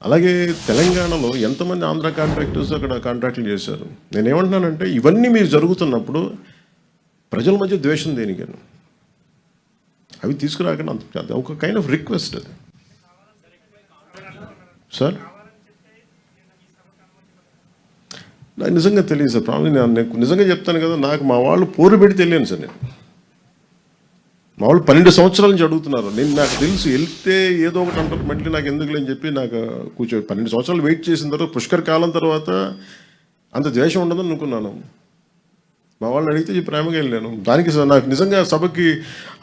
అలాగే తెలంగాణలో ఎంతమంది ఆంధ్ర కాంట్రాక్టర్స్ అక్కడ కాంట్రాక్టులు చేశారు. నేనేమంటున్నానంటే ఇవన్నీ మీరు జరుగుతున్నప్పుడు ప్రజల మధ్య ద్వేషం దేనికని అవి తీసుకురాకుండా అంత ఒక కైండ్ ఆఫ్ రిక్వెస్ట్ అది సార్. నాకు నిజంగా తెలియదు సార్. ప్రాబ్లం నేను నిజంగా చెప్తాను కదా, నాకు మా వాళ్ళు పోరు పెట్టి తెలియను సార్. నేను మా వాళ్ళు 12 సంవత్సరాల నుంచి అడుగుతున్నారు. నాకు తెలుసు వెళ్తే ఏదో ఒకటి అంటారు, మళ్ళీ నాకు ఎందుకు లేని చెప్పి నాకు 12 సంవత్సరాలు వెయిట్ చేసిన తర్వాత పుష్కర్ కాలం తర్వాత అంత ద్వేషం ఉండదని అనుకున్నాను. మా వాళ్ళని అడిగితే ప్రేమగా వెళ్ళాను. దానికి నాకు నిజంగా సభకి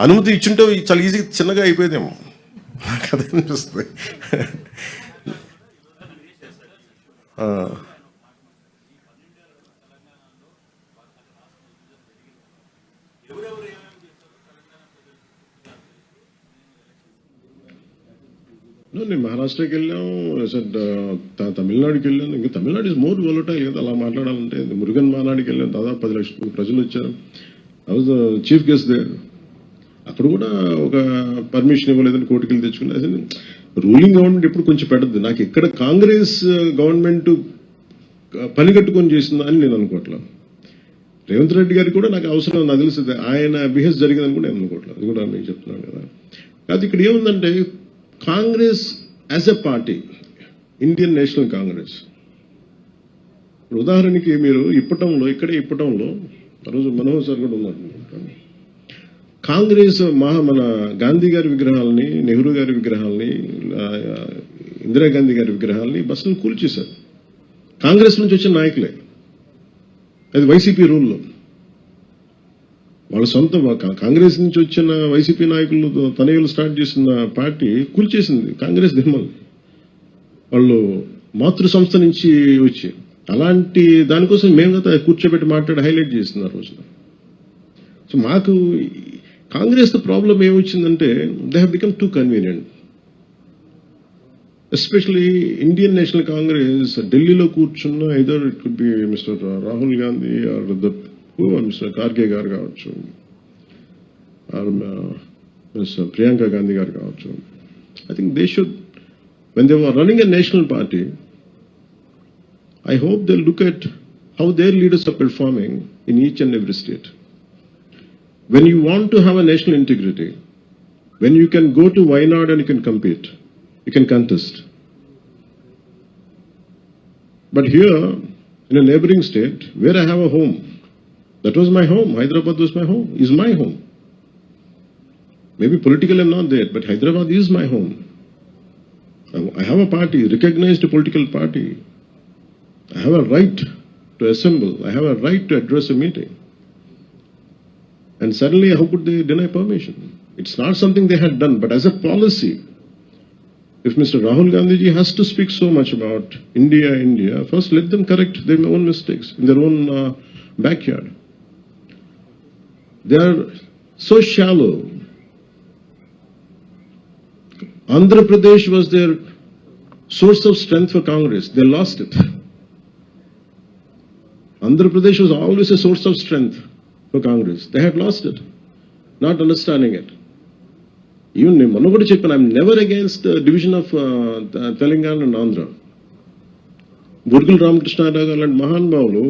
అనుమతి ఇచ్చుంటే చాలా ఈజీగా చిన్నగా అయిపోయేదేమో నాకు అదే అనిపిస్తుంది. నేను మహారాష్ట్రకి వెళ్ళాం, తమిళనాడుకి వెళ్ళాను. ఇంకా తమిళనాడు ఇస్ మోర్ వోలటైల్ కదా, అలా మాట్లాడాలంటే. మురుగన్ మానాడికి వెళ్ళాను, దాదాపు 10 లక్షల ప్రజలు వచ్చారు. I was chief guest they. అక్కడ కూడా ఒక పర్మిషన్ ఇవ్వలేదని కోర్టుకి వెళ్ళి తెచ్చుకున్నా. రూలింగ్ గవర్నమెంట్ ఎప్పుడు కొంచెం పెడద్దు. నాకు ఇక్కడ కాంగ్రెస్ గవర్నమెంట్ పని కట్టుకొని చేసిందా అని నేను అనుకోవట్లేదు. రేవంత్ రెడ్డి గారికి కూడా నాకు అవసరం, నాకు తెలుస్తుంది ఆయన బిహేవ్ జరిగిందని కూడా నేను అనుకోవట్లేదు. అది కూడా నేను చెప్తున్నాను కదా. కాదు ఇక్కడ ఏముందంటే Congress as a party, Indian National Congress, ఉదాహరణకి మీరు ఇప్పటంలో ఆ రోజు మనోహర్ సార్ కూడా ఉన్నారు. కాంగ్రెస్ మన గాంధీ గారి విగ్రహాలని, నెహ్రూ గారి విగ్రహాలని, ఇందిరాగాంధీ గారి విగ్రహాలని బస్సులు కూల్చేశారు. కాంగ్రెస్ నుంచి వచ్చిన నాయకులే. అది వైసీపీ రూల్లో వాళ్ళ సొంత కాంగ్రెస్ నుంచి వచ్చిన వైసీపీ నాయకులు తనయులు స్టార్ట్ చేసిన పార్టీ కూల్చేసింది కాంగ్రెస్ దిమ్మలు. వాళ్ళు మాతృ సంస్థ నుంచి వచ్చి అలాంటి దానికోసం మేము కదా కూర్చోబెట్టి మాట్లాడి హైలైట్ చేస్తున్నారు రోజున. సో మాకు కాంగ్రెస్ ప్రాబ్లం ఏమొచ్చిందంటే they have become too convenient. Especially Indian National Congress ఢిల్లీలో కూర్చున్న either it could be mister Rahul Gandhi or mister Kharge garu కావచ్చు, మిస్టర్ ప్రియాంక గాంధీ గారు కావచ్చు. I think they should, when they were running a national party, I hope they'll look at how their leaders are performing in each and every state. When you want to have a national integrity, when you can go to Wayanad and you can compete, you can contest. But here, in a neighboring state, where I have a home, that was my home, Hyderabad was my home, is my home. Maybe politically I'm not there, but Hyderabad is my home. I have a party, recognized political party. I have a right to assemble. I have a right to address a meeting. And suddenly, how could they deny permission? It's not something they had done, but as a policy, if Mr. Rahul Gandhiji has to speak so much about India, first let them correct their own mistakes in their own backyard. They are so shallow. Andhra Pradesh was their source of strength for Congress. They lost it. Andhra Pradesh was always a source of strength for Congress. They had lost it, not understanding it. Even Manogodu Cheppan, I'm never against the division of Telangana and Andhra. Burgul Ramakrishna Rao and Mahan Bhavulu,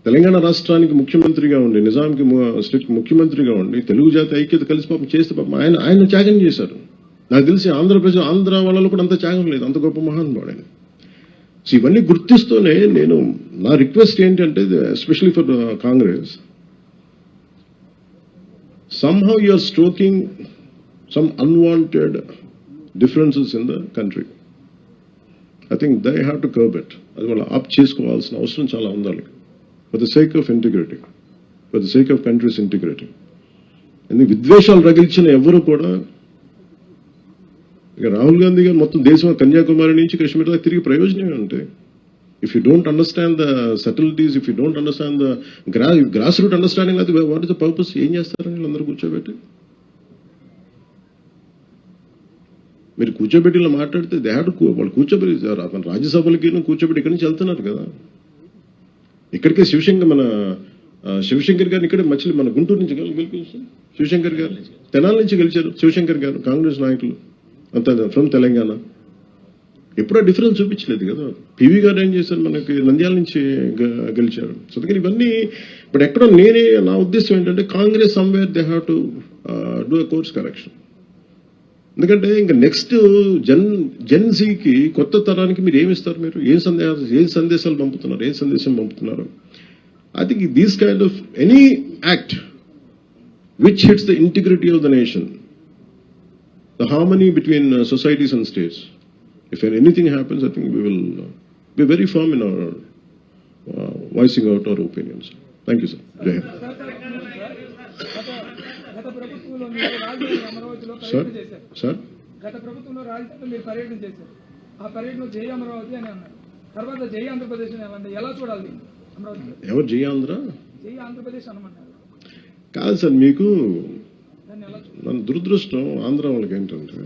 Telangana రాష్ట్రానికి ముఖ్యమంత్రిగా ఉండి, నిజాంకి state ముఖ్యమంత్రిగా ఉండి, తెలుగు జాతి ఐక్యత కలిసి పాపం చేస్తే పాపం ఆయన త్యాగం చేశారు. నాకు తెలిసి ఆంధ్ర వాళ్ళలో కూడా అంత త్యాగం లేదు, అంత గొప్ప మహానుభావుడు ఆయన. సో ఇవన్నీ గుర్తిస్తూనే నేను నా రిక్వెస్ట్ ఏంటంటే, especially for Congress, somehow you are stoking some unwanted differences in the country. I think they have to curb it. అది వాళ్ళు ఆప్ చేసుకోవాల్సిన అవసరం చాలా ఉంది, for the sake of integrity, for the sake of country's integrity. ఎందుకు విద్వేషాలు రగిల్చిన ఎవరు కూడా, ఇక రాహుల్ గాంధీ గారు మొత్తం దేశం కన్యాకుమారి నుంచి కాశ్మీర్ దాకా తిరిగి ప్రయోజనమే ఉంటాయి. If you don't understand the subtleties, if you don't understand the grassroots understanding, what is the purpose? ఏం చేస్తారని వీళ్ళందరూ కూర్చోబెట్టి, మీరు కూర్చోబెట్టి ఇలా మాట్లాడితే వాళ్ళు కూర్చోబెట్టి రాజ్యసభలకి కూర్చోబెట్టి ఇక్కడి నుంచి వెళ్తున్నారు కదా. ఇక్కడికే శివశంకర్ గారిని ఇక్కడ మన గుంటూరు నుంచి గెలిపించారు. శివశంకర్ గారు తెనాలి నుంచి గెలిచారు. శివశంకర్ గారు కాంగ్రెస్ నాయకులు అంతా ఫ్రమ్ తెలంగాణ. ఎప్పుడూ డిఫరెన్స్ చూపించలేదు కదా. పివి గారు ఏం చేశారు, మనకి నంద్యాల నుంచి గెలిచారు. సో అందుకని ఇవన్నీ బట్ ఎక్కడో నా ఉద్దేశం ఏంటంటే Congress somewhere they have to do a course correction. ఎందుకంటే ఇంకా నెక్స్ట్ జెన్సీకి కొత్త తరానికి మీరు ఏమిస్తారు, మీరు ఏం సందేశాలు పంపుతున్నారు, ఏ సందేశం పంపుతున్నారు. I think these kind of any act which hits the integrity of the nation, the harmony between societies and states. If anything happens, I think we will be very firm in our voicing out our opinions. Thank you, sir. Jai Hind. Sir, sir. గత ప్రభుత్వంలో రాజధానిలో మీరు పర్యటన చేశారు. ఆ పర్యటనలో జై అమరావతి అని అన్నారు. తర్వాత జై ఆంధ్రప్రదేశ్ అని అన్నారు. ఎలా చూడాలి అమరావతి? ఎవరు జై ఆంధ్ర? జై ఆంధ్రప్రదేశ్ అనమన్నారు. కాదు సార్, మీకు మన దురదృష్టం ఆంధ్ర వాళ్ళకి ఏంటంటే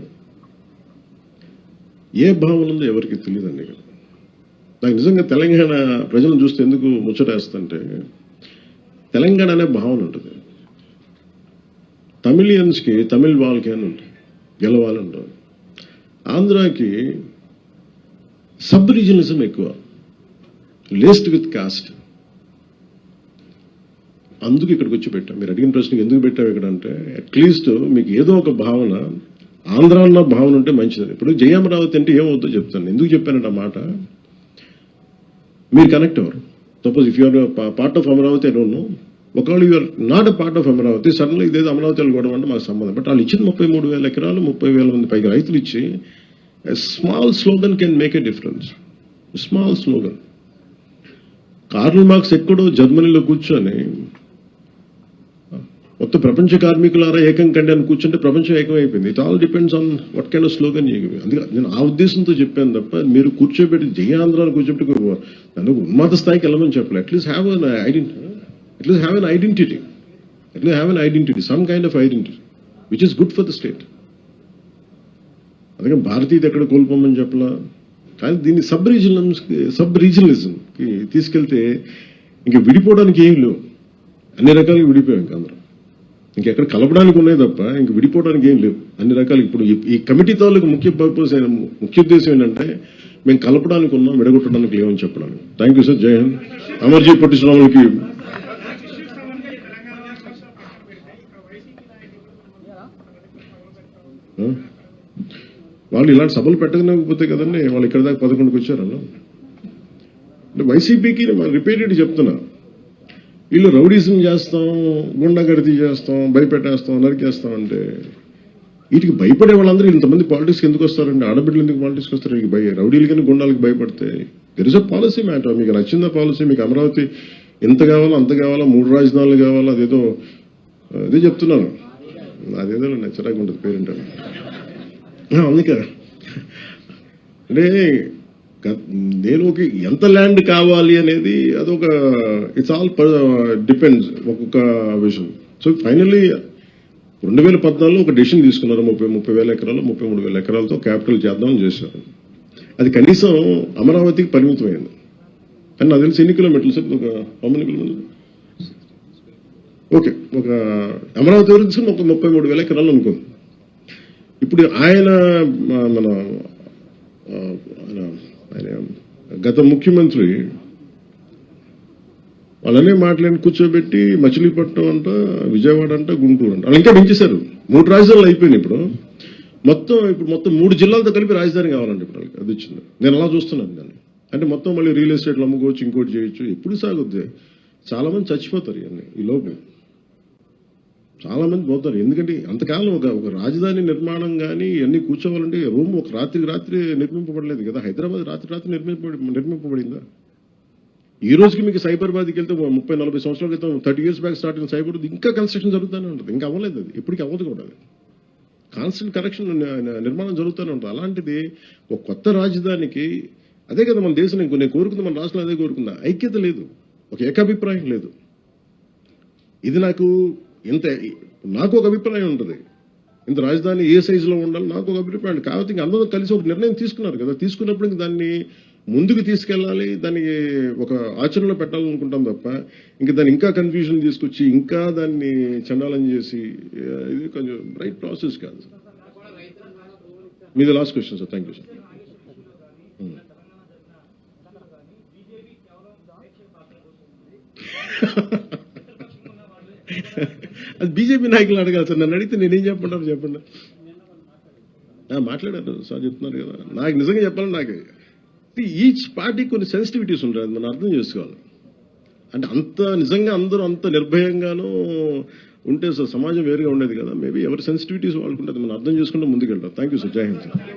ఏ భావన ఉందో ఎవరికి తెలియదండి. నాకు నిజంగా తెలంగాణ ప్రజలను చూస్తే ఎందుకు ముచ్చటేస్తుంటే తెలంగాణ అనే భావన ఉంటుంది. తమిళియన్స్కి తమిళ్ వాళ్ళకి అని ఉంటుంది, గెలవాలంటారు. ఆంధ్రాకి సబ్ రీజనలిజం ఎక్కువ, లేస్ట్ విత్ కాస్ట్. అందుకు ఇక్కడికి వచ్చి పెట్టాం. మీరు అడిగిన ప్రశ్నకి ఎందుకు పెట్టాం ఇక్కడ అంటే అట్లీస్ట్ మీకు ఏదో ఒక భావన, ఆంధ్ర అన్న భావన ఉంటే మంచిది. ఇప్పుడు జై అమరావతి అంటే ఏమవుతుందో చెప్తాను. ఎందుకు చెప్పానంటే ఆ మాట మీరు కనెక్ట్ అవ్వరు. Suppose if you're part of Amaravati I don't know, ఒకవేళ you're not a part of Amaravati, సడన్గా ఇదేదో అమరావతి వెళ్ళిపోవడం అంటే మాకు సంబంధం. బట్ వాళ్ళు ఇచ్చిన 33,000 ఎకరాలు 30,000 మంది పైగా రైతులు ఇచ్చి small slogan can make a difference. Small slogan. Karl Marx ఎక్కడో జర్మనీలో కూర్చొని మొత్తం ప్రపంచ కార్మికులారా ఏకం కండి అని కూర్చుంటే ప్రపంచం ఏకమైపోయింది. It all depends on what kind of slogan. అందుకే నేను ఆ ఉద్దేశంతో చెప్పాను తప్ప మీరు కూర్చోబెట్టి జై ఆంధ్ర అని కూర్చోబెట్టి దానికి ఉన్నత స్థాయికి వెళ్ళమని చెప్పలేదు. At least have an identity, at least have an identity, at least have an identity, some kind of identity which is good for the state. అందుకని భారతీయత ఎక్కడ కోల్పోమని చెప్పలా. కానీ దీన్ని సబ్ రీజనలిజంకి తీసుకెళ్తే ఇంక విడిపోవడానికి ఏం లేవు. అన్ని రకాలుగా విడిపోయాం ఇంక అందరం. ఇంకెక్కడ కలపడానికి ఉన్నాయి తప్ప ఇంక విడిపోవడానికి ఏం లేవు. అన్ని రకాలు. ఇప్పుడు ఈ కమిటీ తాలూకు ముఖ్య ఉద్దేశం ఏంటంటే మేము కలపడానికి ఉన్నాం, విడగొట్టడానికి లేవని చెప్పడానికి. Thank you sir. జై హింద్. అమర్జీ పట్టిశ్రాములకి వాళ్ళు ఇలాంటి సభలు పెట్టకపోతే కదండి వాళ్ళు ఇక్కడ దాకా 11కి వచ్చారు. అంటే వైసీపీకి రిపీటెడ్ చెప్తున్నా, వీళ్ళు రౌడీజం చేస్తాం, గుండాగర్దీ చేస్తాం, భయపెట్టేస్తాం, నరికేస్తాం అంటే వీటికి భయపడే వాళ్ళందరూ ఇంతమంది పాలిటిక్స్కి ఎందుకు వస్తారండి? ఆడబిడ్డలు ఎందుకు పాలిటిక్స్కి వస్తారు? రౌడీలకి గుండాలకి భయపడితే there is a policy matter. మీకు నచ్చిందా పాలసీ? మీకు అమరావతి ఎంత కావాలో అంత కావాలా, 3 రాజధానులు కావాలా, అదేదో అదే చెప్తున్నాను. అదేదో నచ్చరాగా ఉంటుంది పేరెంట్. అందుకే అంటే నేను ఎంత ల్యాండ్ కావాలి అనేది అదొక ఇట్స్ ఆల్ డిపెండ్స్ ఒక్కొక్క విషయం. సో ఫైనల్లీ 2014లో ఒక డెసిషన్ తీసుకున్నారు. 30,000 ఎకరాలు 33,000 ఎకరాలతో క్యాపిటల్ చేద్దామని చేశారు. అది కనీసం అమరావతికి పరిమితమైంది. కానీ నాకు తెలిసి ఎన్ని కిలోమీటర్లు సార్? ఒక మనీ కిలోమీటర్లు? ఓకే, ఒక అమరావతి వరకు తీసుకుని ఒక 33,000 ఎకరాలు అనుకుంది. ఇప్పుడు ఆయన గత ముఖ్యమంత్రి వాళ్ళనే మాట్లాడి కూర్చోబెట్టి మచిలీపట్నం అంట, విజయవాడ అంట, గుంటూరు అంట, వాళ్ళు ఇంకా పెంచేశారు. 3 రాజధానులు అయిపోయినాయి. ఇప్పుడు మొత్తం 3 జిల్లాలతో కలిపి రాజధాని కావాలంటే ఇప్పుడు వాళ్ళకి అది వచ్చింది. నేను అలా చూస్తున్నాను దాన్ని. అంటే మొత్తం మళ్ళీ రియల్ ఎస్టేట్లు అమ్ముకోవచ్చు, ఇంకోటి చేయొచ్చు. ఎప్పుడు సాగుద్ది? చాలా మంది చచ్చిపోతారు ఇవన్నీ ఈ లోపు. చాలా మంది పోతారు. ఎందుకంటే అంతకాలం ఒక రాజధాని నిర్మాణం కానీ ఇవన్నీ కూర్చోవాలంటే రూమ్ ఒక రాత్రికి రాత్రి నిర్మింపబడలేదు కదా. హైదరాబాద్ రాత్రి నిర్మింపబడిందా? ఈ రోజుకి మీకు సైబరాబాద్కి వెళ్తే 30-40 సంవత్సరాల క్రితం 30 years బ్యాక్ స్టార్ట్ అయిన సైబర్ ఇంకా కన్స్ట్రక్షన్ జరుగుతూనే ఉంటుంది. ఇంకా అవ్వలేదు అది, ఎప్పటికీ అవ్వదు కూడా. అది కాన్స్టెంట్ కరెక్షన్ నిర్మాణం జరుగుతూనే ఉంటుంది. అలాంటిది ఒక కొత్త రాజధానికి అదే కదా మన దేశం. నేను కోరుకుంది, మన రాష్ట్రంలో అదే కోరుకుందా. ఐక్యత లేదు, ఒక ఏకాభిప్రాయం లేదు. ఇది నాకు ఒక అభిప్రాయం ఉంటుంది. ఇంత రాజధాని ఏ సైజులో ఉండాలి నాకు ఒక అభిప్రాయం. కాబట్టి ఇంకా అందరూ కలిసి ఒక నిర్ణయం తీసుకున్నారు కదా. తీసుకున్నప్పుడు ఇంక దాన్ని ముందుకు తీసుకెళ్లాలి, దాన్ని ఒక ఆచరణలో పెట్టాలనుకుంటాం తప్ప ఇంకా దాన్ని ఇంకా కన్ఫ్యూజన్ తీసుకొచ్చి ఇంకా దాన్ని చండాలం చేసి ఇది కొంచెం రైట్ ప్రాసెస్ కాదు. మీది last question sir. Thank you sir. అది బీజేపీ నాయకులు అడగాలి సార్. నన్ను అడిగితే నేనేం చెప్పంటారు చెప్పండి. మాట్లాడారు సార్, చెప్తున్నారు కదా. నాకు నిజంగా చెప్పాలని నాకు ఈచ్ పార్టీ కొన్ని సెన్సిటివిటీస్ ఉంటాయి, అది మనం అర్థం చేసుకోవాలి. అంటే అంత నిజంగా అందరూ అంత నిర్భయంగానూ ఉంటే సార్ సమాజం వేరుగా ఉండేది కదా. మేబీ ఎవరి సెన్సిటివిటీస్ వాళ్ళకుంటే మనం అర్థం చేసుకుంటే ముందుకెళ్తాం. Thank you sir. జై హింద్ సార్.